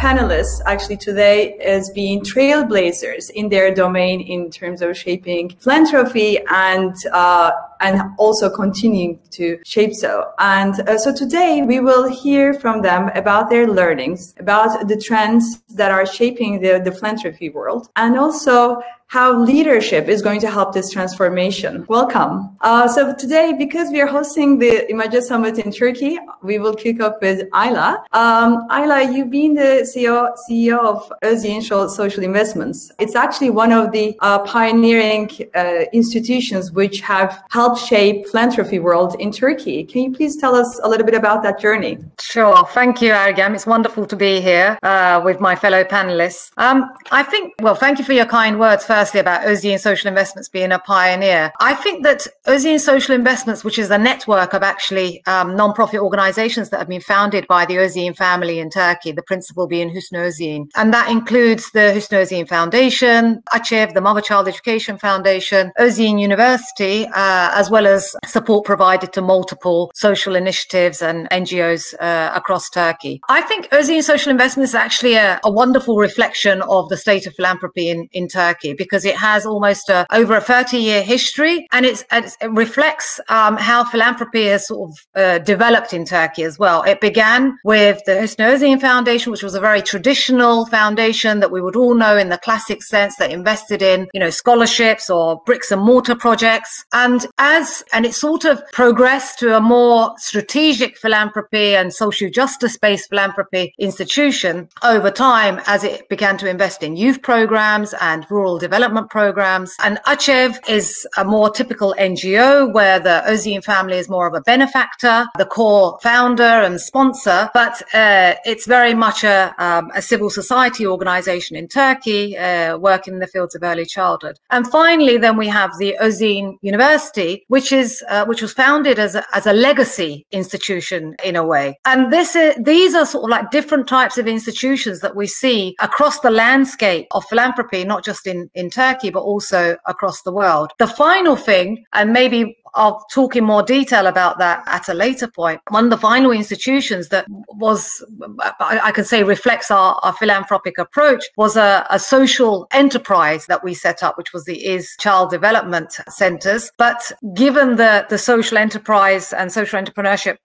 panelists actually today as being trailblazers in their domain in terms of shaping philanthropy and also continuing to shape so. And so today we will hear from them about their learnings, about the trends that are shaping the philanthropy world, and also how leadership is going to help this transformation. Welcome. So today, because we are hosting the Image Summit in Turkey, we will kick off with Ayla. Ayla, you've been the CEO of Özyeğin Social Investments. It's actually one of the pioneering institutions which have helped shape philanthropy world in Turkey. Can you please tell us a little bit about that journey? Sure. Thank you, Ergem. It's wonderful to be here with my fellow panelists. Thank you for your kind words, firstly, about Özyeğin Social Investments being a pioneer. I think that Özyeğin Social Investments, which is a network of actually non-profit organizations that have been founded by the Özyeğin family in Turkey, the principal being Hüsnü Özyeğin. And that includes the Hüsnü Özyeğin Foundation, AÇEV, the Mother Child Education Foundation, Özyeğin University, as well as support provided to multiple social initiatives and NGOs across Turkey. I think Özyeğin Social Investments is actually a wonderful reflection of the state of philanthropy in Turkey, because it has almost over a 30-year history, and it reflects how philanthropy has sort of developed in Turkey as well. It began with the Hüsnü Özyeğin Foundation, which was a very traditional foundation that we would all know in the classic sense, that invested in, scholarships or bricks and mortar projects. And it sort of progressed to a more strategic philanthropy and social justice-based philanthropy institution over time, as it began to invest in youth programs and rural development programs. And AÇEV is a more typical NGO where the Özyeğin family is more of a benefactor, the core founder and sponsor, but it's very much a civil society organization in Turkey, working in the fields of early childhood. And finally, then we have the Özyeğin University, which was founded as a legacy institution in a way. And these are sort of like different types of institutions that we see across the landscape of philanthropy, not just in Turkey, but also across the world. The final thing, and maybe I'll talk in more detail about that at a later point, one of the final institutions that I can say reflects our philanthropic approach was a social enterprise that we set up, which was the IS Child Development Centers. But given the social enterprise and social entrepreneurship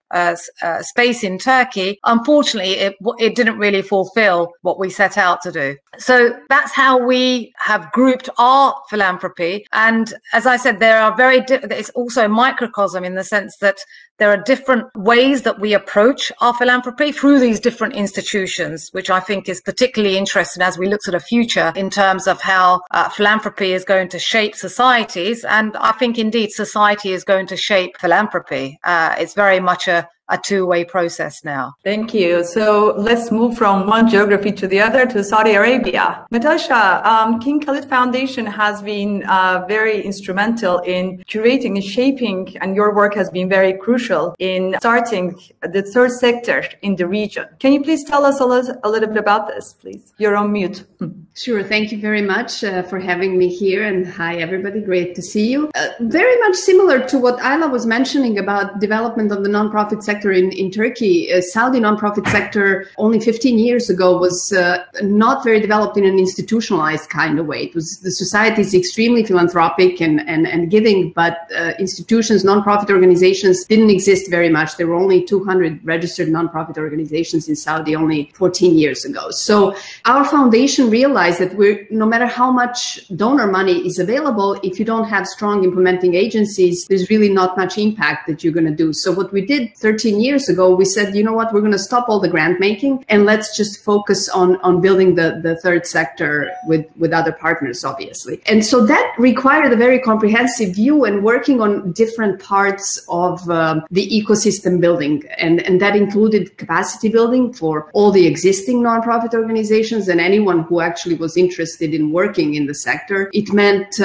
space in Turkey, unfortunately, it didn't really fulfill what we set out to do. So that's how we have grouped our philanthropy. And as I said, it's also a microcosm in the sense that there are different ways that we approach our philanthropy through these different institutions, which I think is particularly interesting as we look to the future in terms of how philanthropy is going to shape societies. And I think indeed society is going to shape philanthropy. It's very much a two-way process now. Thank you. So let's move from one geography to the other, to Saudi Arabia. Natasha, King Khalid Foundation has been very instrumental in curating and shaping, and your work has been very crucial in starting the third sector in the region. Can you please tell us a little bit about this, please? You're on mute. Sure. Thank you very much for having me here. And hi, everybody. Great to see you. Very much similar to what Ayla was mentioning about development of the nonprofit sector in Turkey. Saudi nonprofit sector only 15 years ago was not very developed in an institutionalized kind of way. The society is extremely philanthropic and giving, but institutions, nonprofit organizations didn't exist very much. There were only 200 registered nonprofit organizations in Saudi only 14 years ago. So our foundation realized that no matter how much donor money is available, if you don't have strong implementing agencies, there's really not much impact that you're going to do. So what we did 13 years ago, we said, you know what, we're going to stop all the grant making and let's just focus on building the third sector with other partners, obviously. And so that required a very comprehensive view and working on different parts of the ecosystem building. And that included capacity building for all the existing nonprofit organizations and anyone who actually was interested in working in the sector. It meant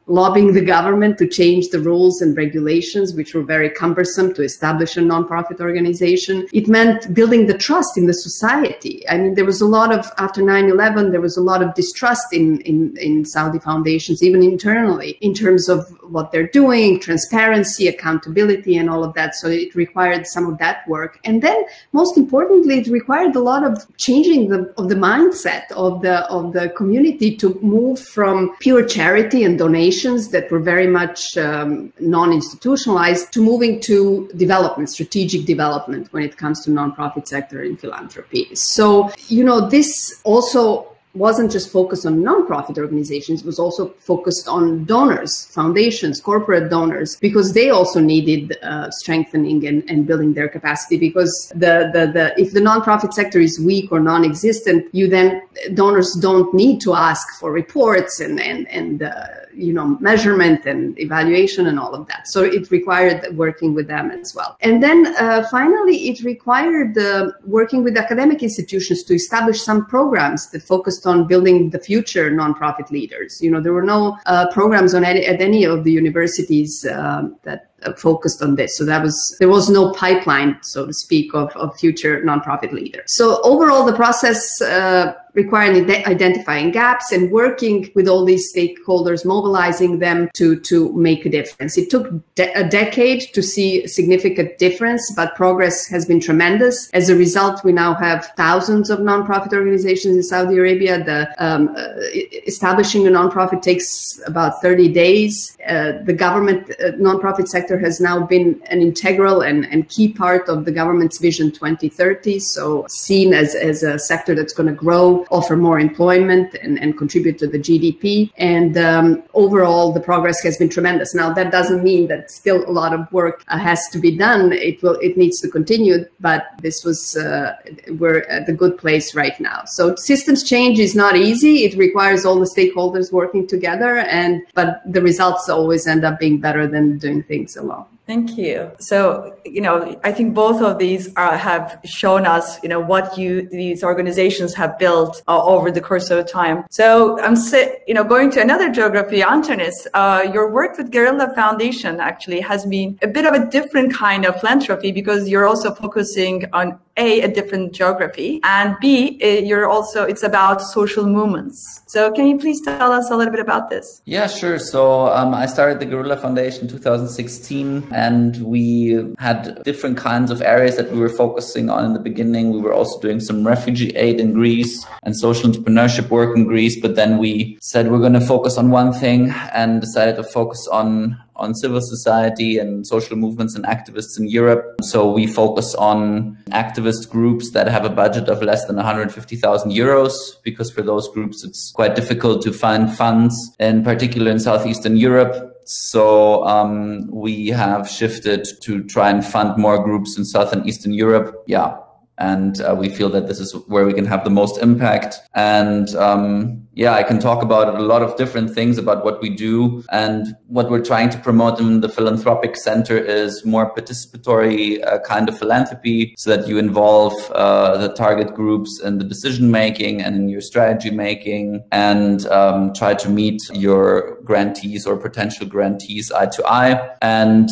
lobbying the government to change the rules and regulations, which were very cumbersome to establish a nonprofit organization. It meant building the trust in the society. I mean, there was a lot of, after 9/11, there was a lot of distrust in Saudi foundations, even internally, in terms of what they're doing, transparency, accountability, and all of that. So it required some of that work. And then, most importantly, it required a lot of changing of the mindset of the community to move from pure charity and donations that were very much non-institutionalized to moving to development, strategic development when it comes to nonprofit sector in philanthropy. So, you know, this also wasn't just focused on nonprofit organizations, it was also focused on donors, foundations, corporate donors, because they also needed strengthening and building their capacity. Because if the nonprofit sector is weak or non-existent, donors don't need to ask for reports and you know, measurement and evaluation and all of that. So it required working with them as well. And then finally, it required working with academic institutions to establish some programs that focused on building the future nonprofit leaders. You know, there were no programs at any of the universities that focused on this. So there was no pipeline, so to speak, of future nonprofit leaders. So overall, the process requiring identifying gaps and working with all these stakeholders, mobilizing them to make a difference. It took a decade to see a significant difference, but progress has been tremendous. As a result, we now have thousands of nonprofit organizations in Saudi Arabia. Establishing a nonprofit takes about 30 days. The government nonprofit sector has now been an integral and key part of the government's Vision 2030. So seen as a sector that's going to grow, offer more employment and contribute to the GDP. And overall, the progress has been tremendous. Now, that doesn't mean that still a lot of work has to be done. It needs to continue, but this was, we're at the good place right now. So systems change is not easy. It requires all the stakeholders working together, but the results always end up being better than doing things alone. Thank you. So, you know, I think both of these have shown us, you know, what these organizations have built over the course of time. So I'm, going to another geography, Antonis, your work with Guerrilla Foundation actually has been a bit of a different kind of philanthropy, because you're also focusing on a different geography, and B, it's about social movements. So can you please tell us a little bit about this? Yeah, sure. So I started the Guerrilla Foundation in 2016, and we had different kinds of areas that we were focusing on in the beginning. We were also doing some refugee aid in Greece and social entrepreneurship work in Greece, but then we said we're going to focus on one thing and decided to focus on civil society and social movements and activists in Europe. So we focus on activist groups that have a budget of less than 150,000 euros, because for those groups, it's quite difficult to find funds, in particular in Southeastern Europe. So we have shifted to try and fund more groups in South and Eastern Europe. Yeah. And we feel that this is where we can have the most impact. And I can talk about a lot of different things about what we do. And what we're trying to promote in the Philanthropic Center is more participatory kind of philanthropy, so that you involve the target groups in the decision making and in your strategy making, and try to meet your grantees or potential grantees eye to eye, and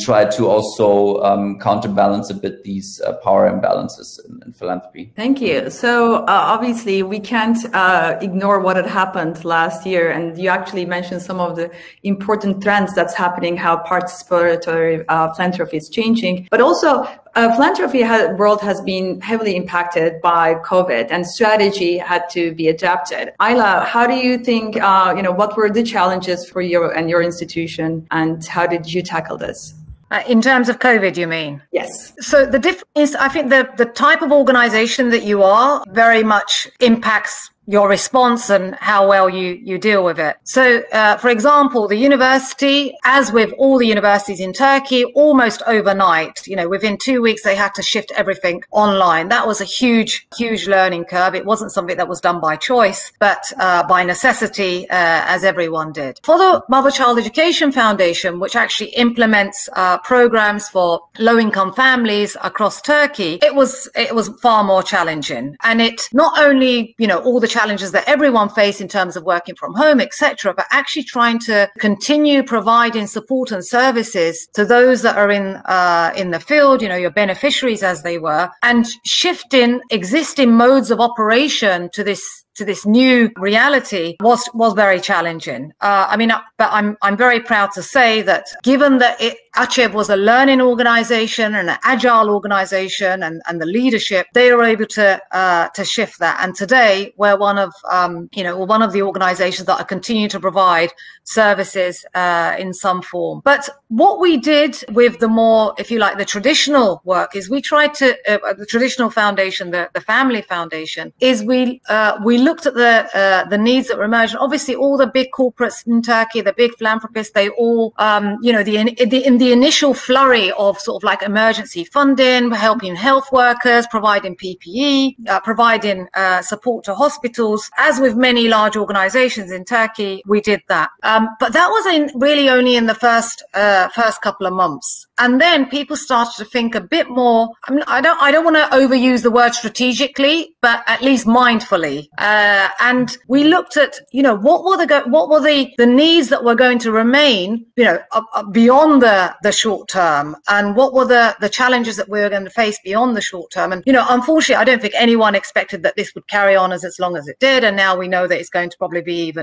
try to also counterbalance a bit these power imbalances in philanthropy. Thank you. So obviously we can't ignore what had happened last year, and you actually mentioned some of the important trends that's happening, how participatory philanthropy is changing, but also philanthropy world has been heavily impacted by COVID, and strategy had to be adapted. Ayla, how do you think, what were the challenges for you and your institution, and how did you tackle this? In terms of COVID, you mean? Yes. So the difference is, I think the type of organization that you are very much impacts your response and how well you deal with it. So, for example, the university, as with all the universities in Turkey, almost overnight, within 2 weeks, they had to shift everything online. That was a huge, huge learning curve. It wasn't something that was done by choice, but by necessity, as everyone did. For the Mother Child Education Foundation, which actually implements programs for low-income families across Turkey, it was far more challenging. And it not only, all the challenges challenges that everyone faced in terms of working from home, etc., but actually trying to continue providing support and services to those that are in the field, your beneficiaries as they were, and shifting existing modes of operation to this new reality was very challenging. But I'm very proud to say that given that Achev was a learning organization and an agile organization and the leadership, they were able to shift that. And today we're one of the organizations that are continuing to provide services in some form. But what we did with the more, if you like, the traditional work is we tried to, the traditional foundation, the family foundation, is we looked at the needs that were emerging. Obviously, all the big corporates in Turkey, the big philanthropists, they all, in the initial flurry of sort of like emergency funding, helping health workers, providing PPE, providing support to hospitals. As with many large organizations in Turkey, we did that. But that was really only in the first couple of months. And then people started to think a bit more. I don't want to overuse the word strategically, but at least mindfully. And we looked at, what were the needs that were going to remain, beyond the short term, and what were the challenges that we were going to face beyond the short term. And, unfortunately, I don't think anyone expected that this would carry on as long as it did. And now we know that it's going to probably be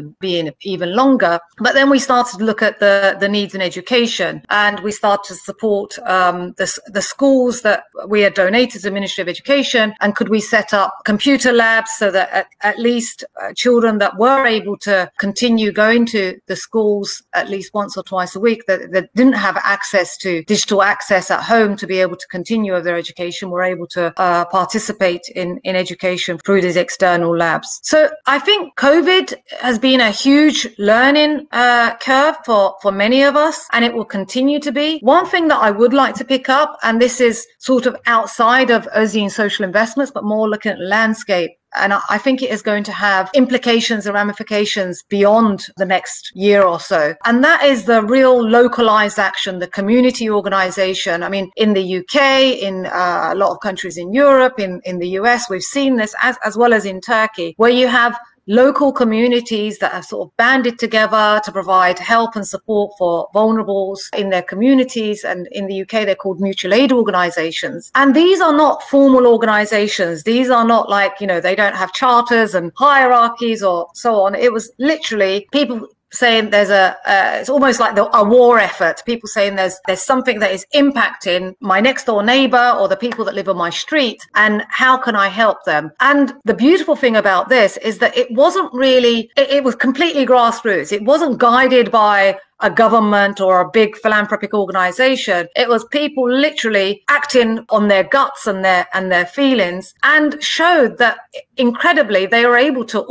even longer. But then we started to look at the needs in education, and we started to support the schools that we had donated to the Ministry of Education, and could we set up computer labs so that at least children that were able to continue going to the schools at least once or twice a week, that didn't have access to digital access at home to be able to continue with their education, were able to participate in education through these external labs. So I think COVID has been a huge learning curve for many of us, and it will continue to be. One thing that I would like to pick up, and this is sort of outside of Özyeğin social investments, but more looking at landscape, and I think it is going to have implications and ramifications beyond the next year or so. And that is the real localized action, the community organization. I mean, in the UK, in a lot of countries in Europe, in the US, we've seen this as well as in Turkey, where you have local communities that have sort of banded together to provide help and support for vulnerables in their communities. And in the UK, they're called mutual aid organizations. And these are not formal organizations. These are not like, they don't have charters and hierarchies or so on. It was literally people saying there's it's almost like a war effort. People saying there's something that is impacting my next door neighbor or the people that live on my street, and how can I help them? And the beautiful thing about this is that it wasn't really, it was completely grassroots. It wasn't guided by a government or a big philanthropic organization. It was people literally acting on their guts and their feelings, and showed that incredibly they were able to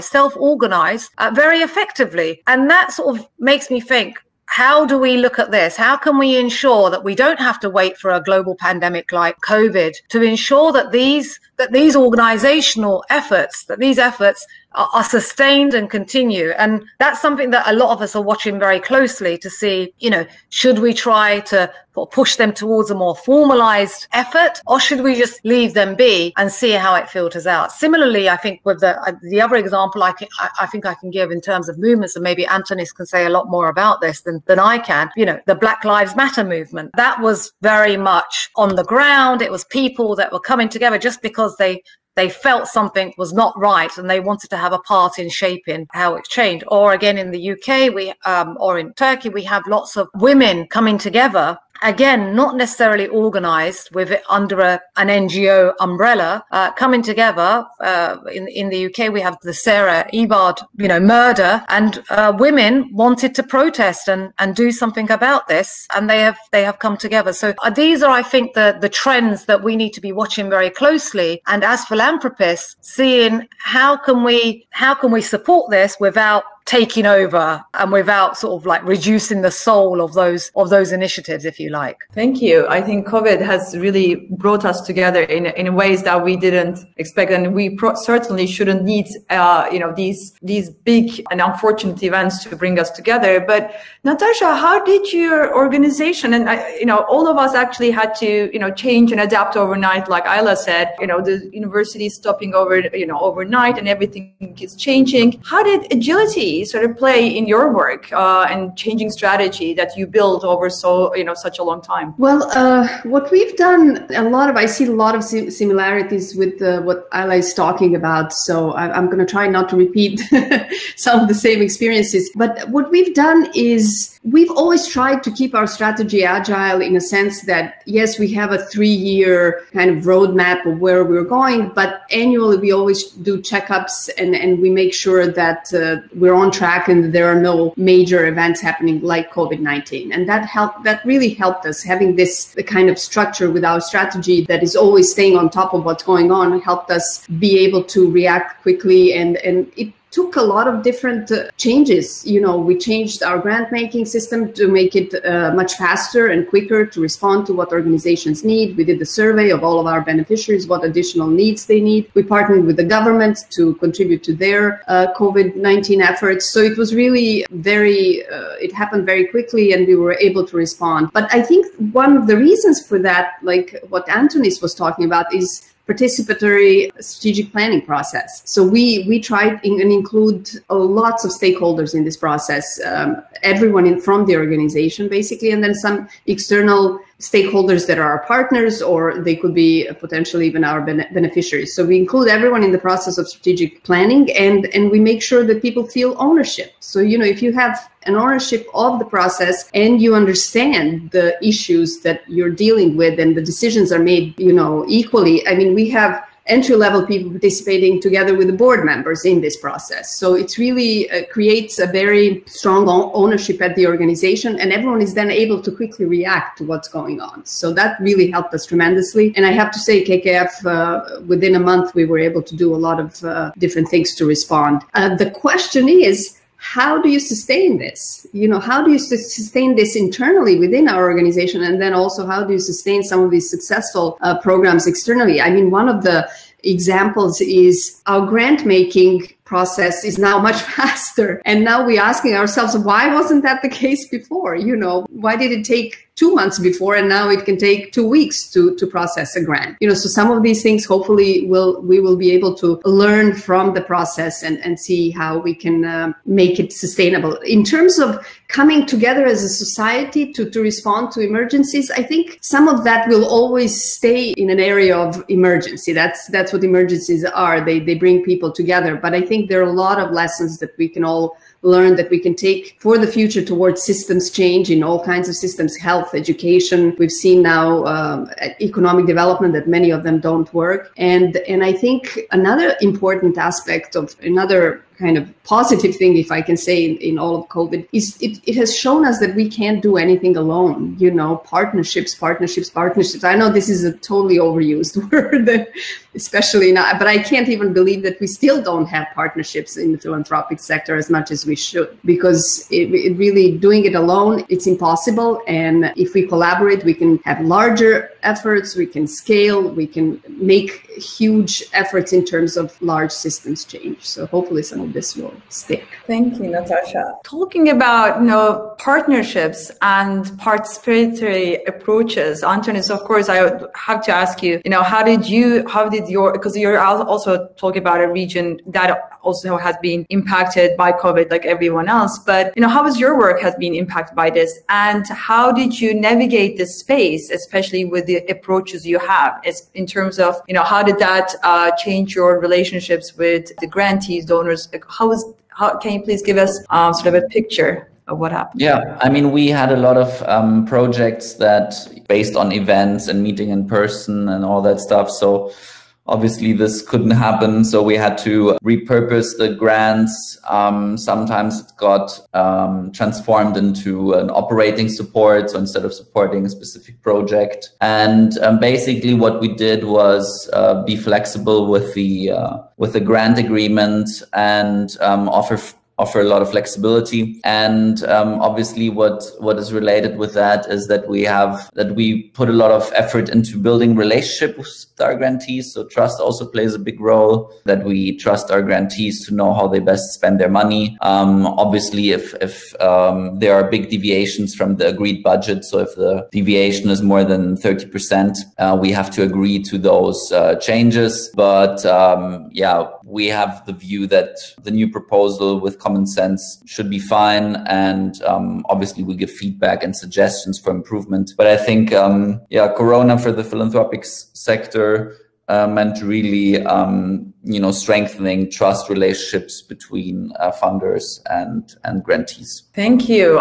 self-organize very effectively. And that sort of makes me think, how do we look at this? How can we ensure that we don't have to wait for a global pandemic like COVID to ensure that these organizational efforts, that these efforts are sustained and continue? And that's something that a lot of us are watching very closely to see, should we try to push them towards a more formalized effort, or should we just leave them be and see how it filters out? Similarly, I think with the other example I think I can give in terms of movements, and maybe Antonis can say a lot more about this than I can, the Black Lives Matter movement, that was very much on the ground. It was people that were coming together just because they felt something was not right and they wanted to have a part in shaping how it changed. Or again, in the UK, or in Turkey, we have lots of women coming together. Again, not necessarily organized with it under an NGO umbrella, coming together. In the UK, we have the Sarah Ebard, murder, and women wanted to protest and do something about this, and they have come together. So these are, I think, the trends that we need to be watching very closely. And as philanthropists, seeing how can we support this without taking over and without sort of like reducing the soul of those initiatives, if you like. Thank you. I think COVID has really brought us together in ways that we didn't expect, and we certainly shouldn't need these big and unfortunate events to bring us together. But Natasha, how did your organization, and all of us actually had to change and adapt overnight, like Ayla said, the university stopping overnight and everything is changing. How did agility sort of play in your work and changing strategy that you built over such a long time? Well, what we've done, I see a lot of similarities with what Ayla is talking about. So I'm going to try not to repeat some of the same experiences. But what we've done is we've always tried to keep our strategy agile in a sense that, yes, we have a 3-year kind of roadmap of where we're going, but annually we always do checkups and we make sure that we're on track and there are no major events happening like COVID-19. And that really helped us. Having this kind of structure with our strategy that is always staying on top of what's going on helped us be able to react quickly, and it took a lot of different changes. We changed our grant making system to make it much faster and quicker to respond to what organizations need. We did the survey of all of our beneficiaries, what additional needs they need. We partnered with the government to contribute to their COVID-19 efforts. So it was really it happened very quickly and we were able to respond. But I think one of the reasons for that, like what Antonis was talking about, is participatory strategic planning process. So we tried and include lots of stakeholders in this process, everyone from the organization basically, and then some external stakeholders that are our partners, or they could be potentially even our beneficiaries. So we include everyone in the process of strategic planning, and we make sure that people feel ownership. So, if you have an ownership of the process and you understand the issues that you're dealing with and the decisions are made, equally. I mean, we have entry-level people participating together with the board members in this process. So it really creates a very strong ownership at the organization, and everyone is then able to quickly react to what's going on. So that really helped us tremendously. And I have to say, KKF, within a month, we were able to do a lot of different things to respond. The question is, how do you sustain this? How do you sustain this internally within our organization? And then also, how do you sustain some of these successful programs externally? I mean, one of the examples is our grant making process is now much faster. And now we're asking ourselves, why wasn't that the case before? Why did it take 2 months before and now it can take 2 weeks to process a grant? So some of these things, hopefully we will be able to learn from the process and see how we can make it sustainable. In terms of coming together as a society to respond to emergencies, I think some of that will always stay in an area of emergency. That's what emergencies are. They bring people together. But I think there are a lot of lessons that we can all learn that we can take for the future towards systems change in all kinds of systems, health, education. We've seen now economic development that many of them don't work. And I think another important aspect of another kind of positive thing, if I can say, in all of COVID, is it has shown us that we can't do anything alone. Partnerships. I know this is a totally overused word, especially now, but I can't even believe that we still don't have partnerships in the philanthropic sector as much as we should, because it really, doing it alone, it's impossible. And if we collaborate, we can have larger efforts, we can scale, we can make huge efforts in terms of large systems change. So hopefully some of this will stick. Thank you, Natasha. Talking about partnerships and participatory approaches, Antonis, of course, I would have to ask you, because you're also talking about a region that also has been impacted by COVID like everyone else, but how has your work has been impacted by this, and how did you navigate this space, especially with the approaches you have, in terms of how did that change your relationships with the grantees, donors? How can you please give us sort of a picture of what happened? Yeah, I mean, we had a lot of projects that based on events and meeting in person and all that stuff. So obviously this couldn't happen. So we had to repurpose the grants. Sometimes it got transformed into an operating support. So instead of supporting a specific project. And basically what we did was be flexible with the grant agreement and offer offer a lot of flexibility. And obviously what is related with that is that we put a lot of effort into building relationships with our grantees. So trust also plays a big role, that we trust our grantees to know how they best spend their money. Obviously, if there are big deviations from the agreed budget, so if the deviation is more than 30%, we have to agree to those changes. But yeah, we have the view that the new proposal with common sense should be fine. And obviously we give feedback and suggestions for improvement. But I think, yeah, Corona for the philanthropic sector meant really, strengthening trust relationships between funders and grantees. Thank you.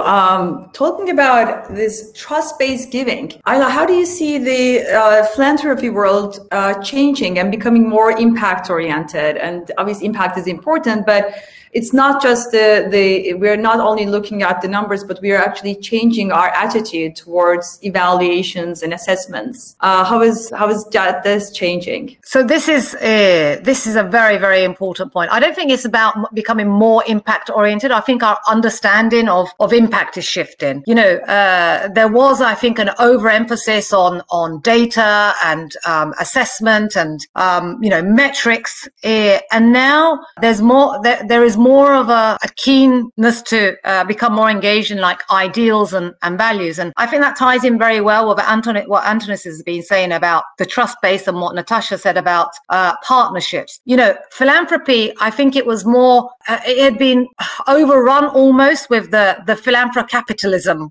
Talking about this trust-based giving, Ayla, how do you see the philanthropy world changing and becoming more impact-oriented? And obviously impact is important, but it's not just we're not only looking at the numbers, but we are actually changing our attitude towards evaluations and assessments. How is this changing? So this is a very, very important point. I don't think it's about becoming more impact oriented. I think our understanding of impact is shifting. There was, I think, an overemphasis on data and assessment and metrics, and now there's more. There is more of a keenness to become more engaged in like ideals and values. And I think that ties in very well with what Antonis has been saying about the trust base and what Natasha said about partnerships. Philanthropy, I think it was more, it had been overrun almost with the philanthrocapitalism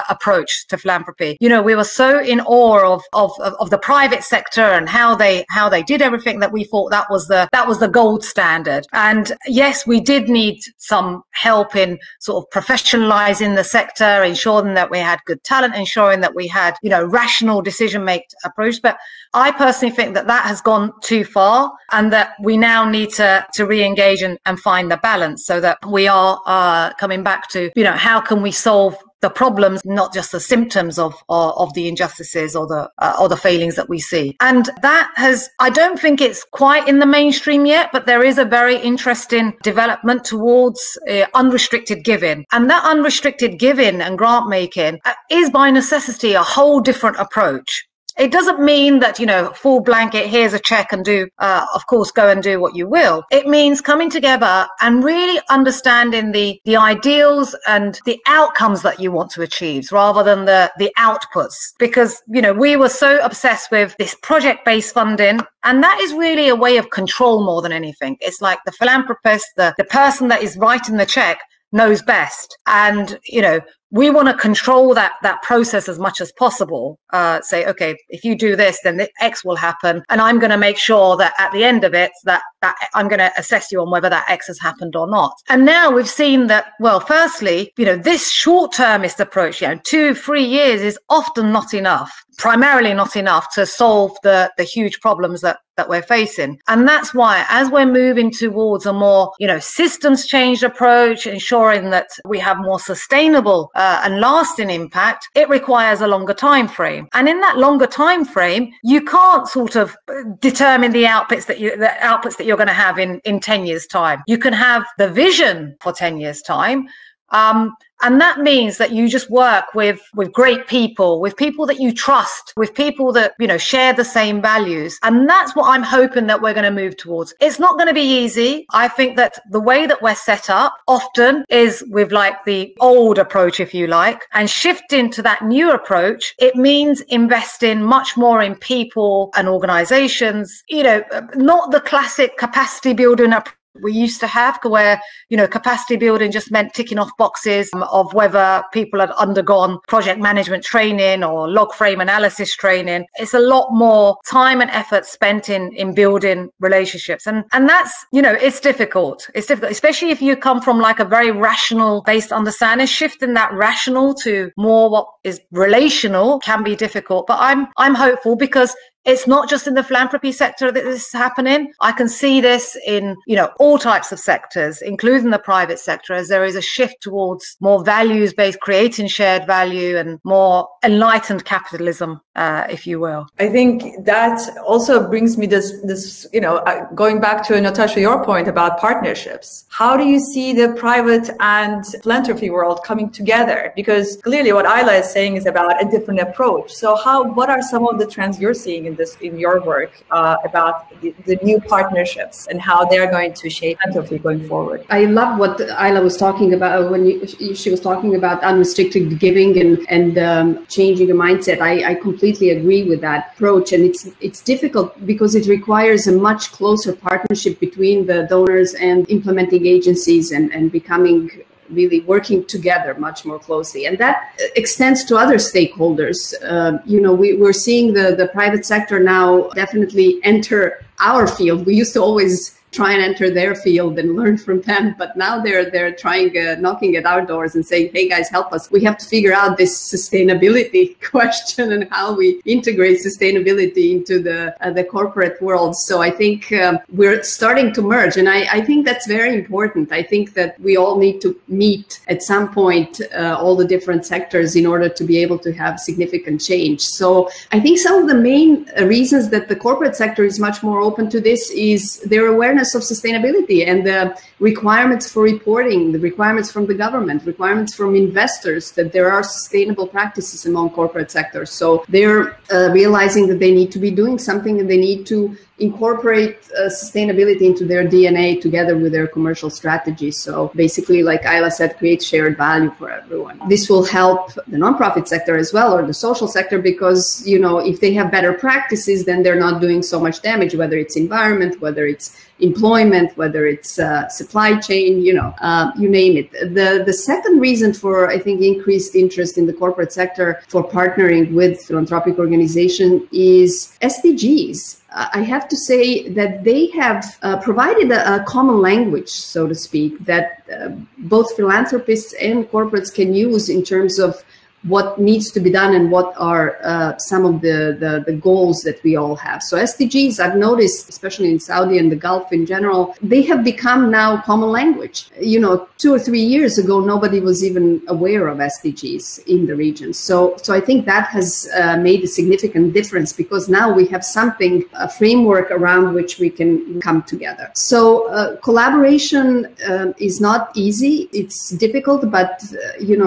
approach to philanthropy. We were so in awe of the private sector and how they did everything that we thought that was the gold standard. And yes, we did need some help in sort of professionalizing the sector, ensuring that we had good talent, ensuring that we had, rational decision-making approach. But I personally think that has gone too far, and that we now need to re-engage and find the balance so that we are coming back to, how can we solve the problems, not just the symptoms of the injustices or the failings that we see. And I don't think it's quite in the mainstream yet, but there is a very interesting development towards unrestricted giving. And that unrestricted giving and grant making is by necessity a whole different approach. It doesn't mean that, full blanket, here's a check and of course, go and do what you will. It means coming together and really understanding the ideals and the outcomes that you want to achieve rather than the outputs. Because, we were so obsessed with this project-based funding, and that is really a way of control more than anything. It's like the philanthropist, the person that is writing the check knows best. And, we want to control that process as much as possible. Say, okay, if you do this, then X will happen. And I'm going to make sure that at the end of it, that I'm going to assess you on whether that X has happened or not. And now we've seen that, well, firstly, this short-termist approach, 2-3 years is often not enough, primarily not enough to solve the huge problems that we're facing. And that's why, as we're moving towards a more, systems changed approach, ensuring that we have more sustainable and lasting impact, it requires a longer time frame. And in that longer time frame, you can't sort of determine the outputs that you're going to have in 10 years' time. You can have the vision for 10 years' time. And that means that you just work with great people, with people that you trust, with people that, share the same values. And that's what I'm hoping that we're going to move towards. It's not going to be easy. I think that the way that we're set up often is with like the old approach, if you like, and shifting to that new approach. It means investing much more in people and organizations, not the classic capacity building approach we used to have, where, capacity building just meant ticking off boxes of whether people had undergone project management training or log frame analysis training. It's a lot more time and effort spent in building relationships. And that's, it's difficult. It's difficult, especially if you come from like a very rational based understanding. Shifting that rational to more what is relational can be difficult. But I'm hopeful, because it's not just in the philanthropy sector that this is happening. I can see this in, all types of sectors, including the private sector, as there is a shift towards more values-based, creating shared value and more enlightened capitalism, if you will. I think that also brings me this, going back to Natasha, your point about partnerships. How do you see the private and philanthropy world coming together? Because clearly what Ayla is saying is about a different approach. So what are some of the trends you're seeing in your work about the new partnerships and how they're going to shape philanthropy going forward? I love what Ayla was talking about when she was talking about unrestricted giving and changing a mindset. I completely agree with that approach, and it's difficult because it requires a much closer partnership between the donors and implementing agencies and becoming really working together much more closely. And that extends to other stakeholders. We're seeing the private sector now definitely enter our field. We used to always try and enter their field and learn from them, but now they're trying knocking at our doors and saying, hey guys, help us. We have to figure out this sustainability question and how we integrate sustainability into the corporate world. So I think we're starting to merge, and I think that's very important. I think that we all need to meet at some point all the different sectors in order to be able to have significant change. So I think some of the main reasons that the corporate sector is much more open to this is their awareness of sustainability and the requirements for reporting, the requirements from the government, requirements from investors that there are sustainable practices among corporate sectors. So they're realizing that they need to be doing something, and they need to incorporate sustainability into their DNA together with their commercial strategy. So basically, like Ayla said, create shared value for everyone. This will help the nonprofit sector as well, or the social sector, because, if they have better practices, then they're not doing so much damage, whether it's environment, whether it's employment, whether it's supply chain, you name it. The second reason for, I think, increased interest in the corporate sector for partnering with philanthropic organizations is SDGs. I have to say that they have provided a common language, so to speak, that both philanthropists and corporates can use in terms of what needs to be done and what are some of the goals that we all have. So SDGs, I've noticed, especially in Saudi and the Gulf in general, they have become now common language. 2 or 3 years ago, nobody was even aware of SDGs in the region. So I think that has made a significant difference, because now we have something, a framework around which we can come together. So collaboration is not easy. It's difficult, but,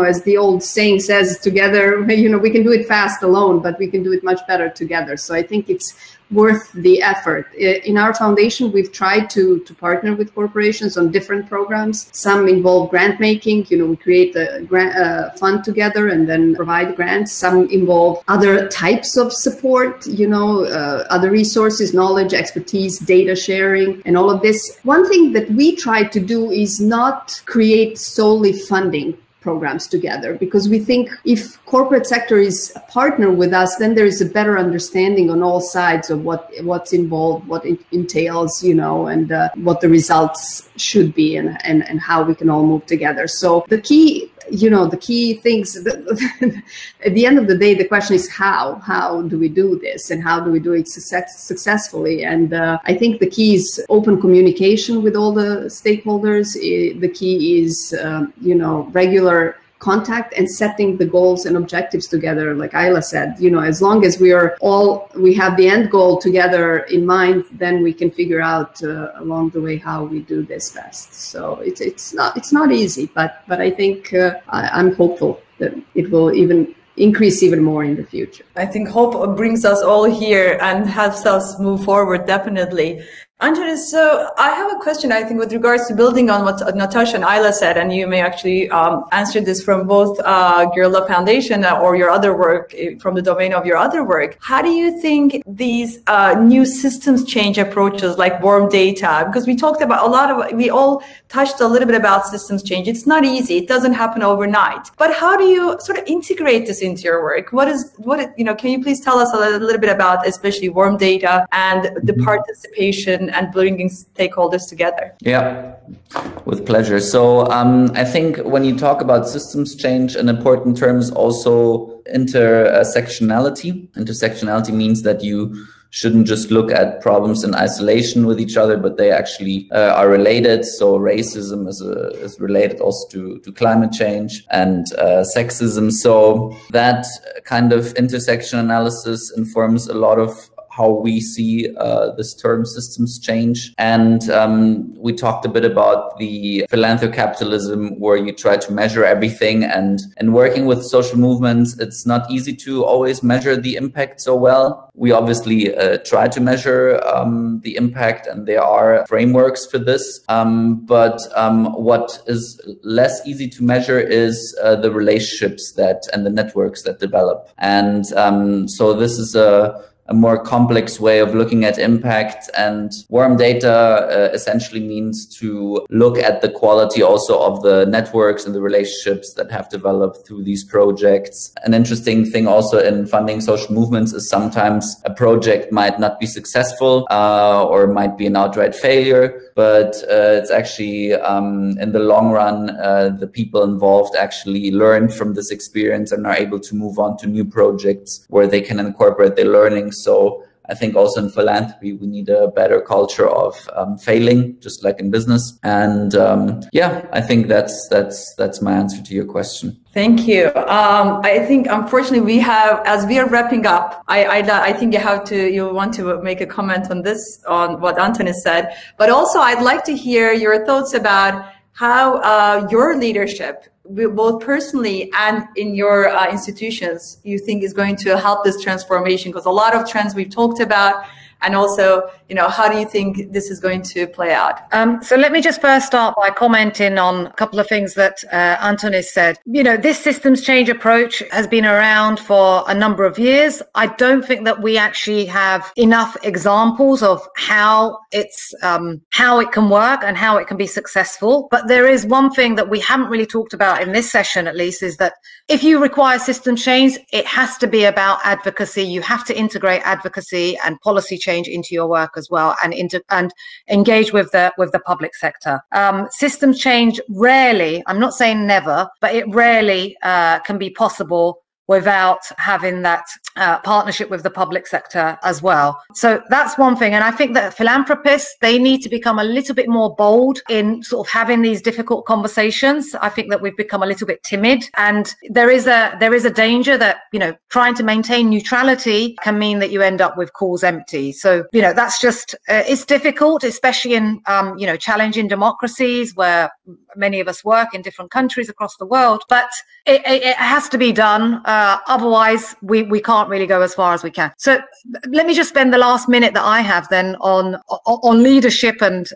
as the old saying says, together, we can do it fast alone, but we can do it much better together. So I think it's worth the effort. In our foundation, we've tried to partner with corporations on different programs. Some involve grant making. We create a fund together and then provide grants. Some involve other types of support, other resources, knowledge, expertise, data sharing, and all of this. One thing that we try to do is not create solely funding programs together, because we think if corporate sector is a partner with us, then there is a better understanding on all sides of what's involved, what it entails, and what the results should be, and how we can all move together. So the key things, at the end of the day, the question is how do we do this, and how do we do it successfully? And I think the key is open communication with all the stakeholders. The key is, regular contact and setting the goals and objectives together. Like Ayla said, as long as we have the end goal together in mind, then we can figure out along the way how we do this best. So it's not easy, but I think I'm hopeful that it will even increase even more in the future. I think hope brings us all here and helps us move forward, definitely. Angelis, so I have a question, I think, with regards to building on what Natasha and Ayla said, and you may actually answer this from both Guerrilla Foundation or your other work, from the domain of your other work. How do you think these new systems change approaches like warm data? Because we talked about we all touched a little bit about systems change. It's not easy. It doesn't happen overnight. But how do you sort of integrate this into your work? Can you please tell us a little bit about especially warm data and the participation and bringing stakeholders together? Yeah, with pleasure. So I think when you talk about systems change, an important term is also intersectionality. Intersectionality means that you shouldn't just look at problems in isolation with each other, but they actually are related. So racism is related also to climate change and sexism. So that kind of intersection analysis informs a lot of how we see this term systems change. And we talked a bit about the philanthrocapitalism, where you try to measure everything. And working with social movements, it's not easy to always measure the impact so well. We obviously try to measure the impact, and there are frameworks for this. But what is less easy to measure is the relationships and the networks that develop. And so this is a more complex way of looking at impact, and warm data essentially means to look at the quality also of the networks and the relationships that have developed through these projects. An interesting thing also in funding social movements is sometimes a project might not be successful or might be an outright failure, but it's actually in the long run, the people involved actually learn from this experience and are able to move on to new projects where they can incorporate their learnings. So I think also in philanthropy, we need a better culture of failing, just like in business. And yeah, I think that's my answer to your question. Thank you. I think, unfortunately, as we are wrapping up, I think you want to make a comment on this, on what Antonis said, but also I'd like to hear your thoughts about how your leadership, both personally and in your institutions, you think is going to help this transformation? Because a lot of trends we've talked about, and also, how do you think this is going to play out? So let me just first start by commenting on a couple of things that Antonis said. This systems change approach has been around for a number of years. I don't think that we actually have enough examples of how it can work and how it can be successful. But there is one thing that we haven't really talked about in this session, at least, is that if you require system change, it has to be about advocacy. You have to integrate advocacy and policy change into your work as well, and engage with the public sector. System change rarely, I'm not saying never, but it rarely can be possible without having that partnership with the public sector as well. So that's one thing. And I think that philanthropists, they need to become a little bit more bold in sort of having these difficult conversations. I think that we've become a little bit timid, and there is a danger that, trying to maintain neutrality can mean that you end up with calls empty. So, that's just, it's difficult, especially in, challenging democracies where many of us work in different countries across the world, but it has to be done. Otherwise, we can't really go as far as we can. So let me just spend the last minute that I have then on leadership and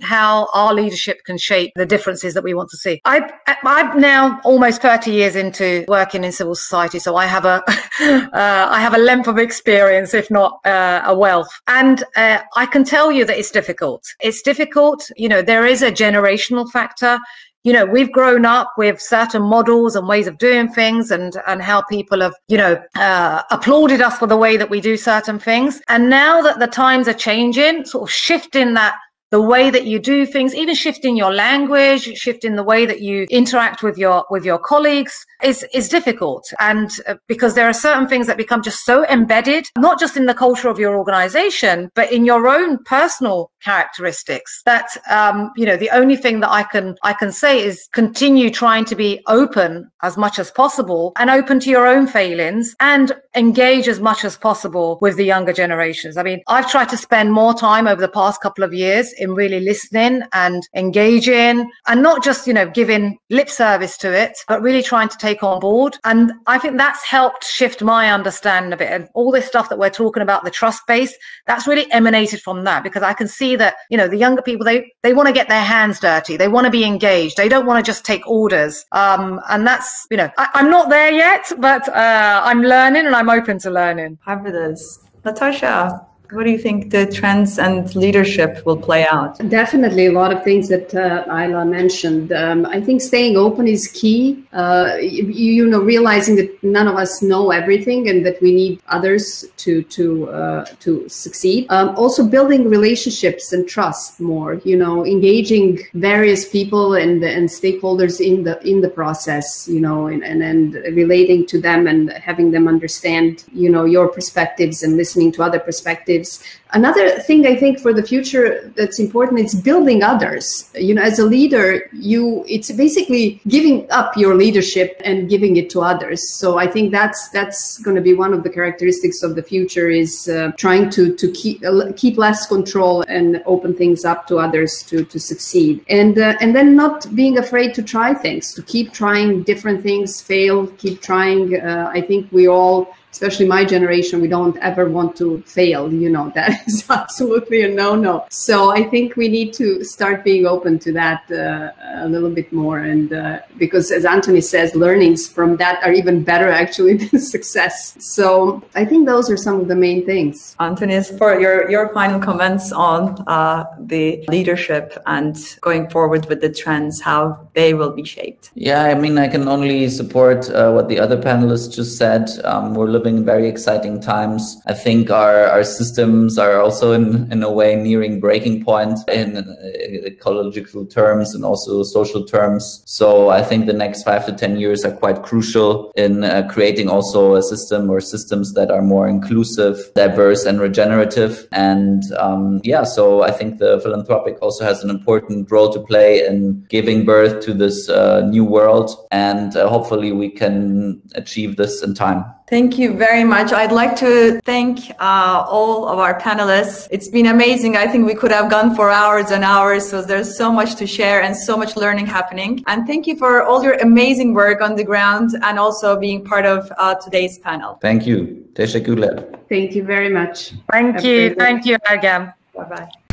how our leadership can shape the differences that we want to see. I'm now almost 30 years into working in civil society, so I have a length of experience, if not a wealth. And I can tell you that it's difficult. It's difficult. There is a generational factor. We've grown up with certain models and ways of doing things, and how people have, applauded us for the way that we do certain things. And now that the times are changing, sort of shifting the way that you do things, even shifting your language, shifting the way that you interact with your colleagues is difficult. And because there are certain things that become just so embedded, not just in the culture of your organization, but in your own personal characteristics, that, the only thing that I can say is continue trying to be open as much as possible, and open to your own failings, and engage as much as possible with the younger generations. I mean, I've tried to spend more time over the past couple of years in really listening and engaging, and not just, giving lip service to it, but really trying to take on board. And I think that's helped shift my understanding of it. And all this stuff that we're talking about, the trust base, that's really emanated from that, because I can see that, the younger people, they want to get their hands dirty. They want to be engaged. They don't want to just take orders. And that's, I'm not there yet, but I'm learning, and I'm open to learning. Fabulous. Natasha, what do you think the trends and leadership will play out? Definitely a lot of things that Ayla mentioned. I think staying open is key. Realizing that none of us know everything, and that we need others to succeed. Also building relationships and trust more. Engaging various people and stakeholders in the process. And relating to them and having them understand your perspectives, and listening to other perspectives. initiatives. Another thing I think for the future that's important is building others. As a leader, it's basically giving up your leadership and giving it to others. So I think that's going to be one of the characteristics of the future, is trying to keep less control and open things up to others to succeed. And then not being afraid to try things, to keep trying different things, fail, keep trying. I think we all, especially my generation, we don't ever want to fail. That is absolutely a no-no. So I think we need to start being open to that a little bit more. And because, as Anthony says, learnings from that are even better actually than success. So I think those are some of the main things. Anthony, for your final comments on the leadership and going forward with the trends, how they will be shaped. Yeah, I mean, I can only support what the other panelists just said. We're living in very exciting times. I think our systems are also in a way nearing breaking point in ecological terms and also social terms. So I think the next 5 to 10 years are quite crucial in creating also a system or systems that are more inclusive, diverse and regenerative. And so I think the philanthropic also has an important role to play in giving birth to this new world. And hopefully we can achieve this in time. Thank you very much. I'd like to thank all of our panelists. It's been amazing. I think we could have gone for hours and hours. So there's so much to share and so much learning happening. And thank you for all your amazing work on the ground and also being part of today's panel. Thank you. Teşekkürler. Thank you very much. Thank you. Thank you, Erdem. Bye-bye.